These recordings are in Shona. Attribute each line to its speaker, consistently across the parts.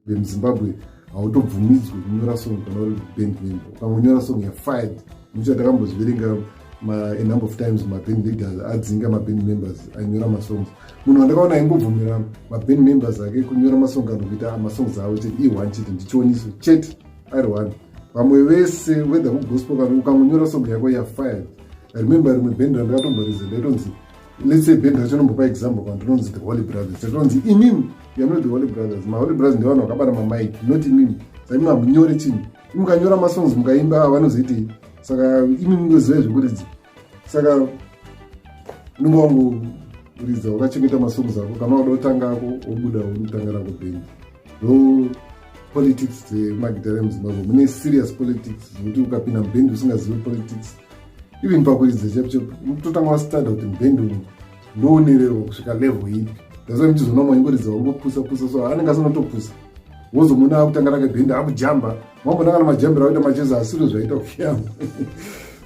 Speaker 1: vemuzimbabwe hautobvumidzwi kunyora song kana uri band member. Ukangonyora song yafired. Mucha takambozviverenga a number of times maband leaders adzinga maband members anyora masongs. Munhu wandakaona aimbobvumira maband members ake kunyora masong kana kuita masongs avo chete i1 chete ndichioniso chete ari 1. Vamwe vese whether kugospel kana ukangonyora song yako yafired. I remember rimwe band randakatomboridza ndaitonzi, let's say band racho nombopa example kwandinonzi the Holy Brothers. Ndatonzi imimi you are not the Holy Brothers. My Holy Brothers ndevanhu vakabata mamic, not imimi. Saka imimi hamunyore chinhu. Mukanyora masongs mukaimba vanozoitei. Saka imimi ndoziva zvekuridza. Saka nunga wangu kuridza wakachengeta masongs ako kana wada kutanga ako obuda unotanga rako band. Though politics dzemagitare muzimbabwe mune serious politics zvekuti ukapinda muband usingazivi politics even pakuridza chepchep totanga wastada kuti muband umu ndoonererwa kusvika level ipi. Ndasai muchizoona mwaingoridza wangopusa so anenge asinotopusa wozomuna akutanga rake band akujamba mwambonanga namajambiro akuita macheza asiro zvaita kufyama.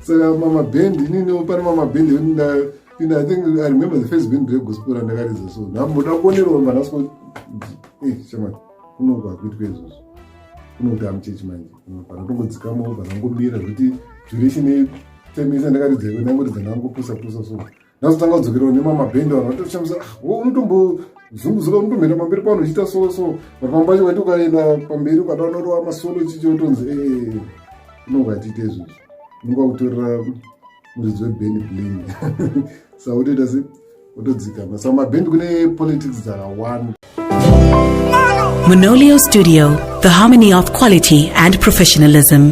Speaker 1: Saka mamaband inini pane mamaband I think I remember the first band regospel randakaridza so ndamboda kuonerwa manasko shamani kunogwa kuitwa izvozvo kunokuti amuchechi manje panotongodzikamo panangomira zvekuti duration temisa ndakaridza ndangoridza ndangopusa so ndazotanga kudzokerawo nemamabhendo anotoshamisa unotombozunguzuka unotomhera pamberi pano uchiita so mapamba acho waiti ukaenda pamberi ukadaonoriwa masolo chicho utonzi unonga atiite izvozvo unonga kutorera muridzi webheni blame saka utoita se utodzikama. Saka mabhendi kune politics dzakawanda.
Speaker 2: Monolio Studio, the harmony of quality and professionalism.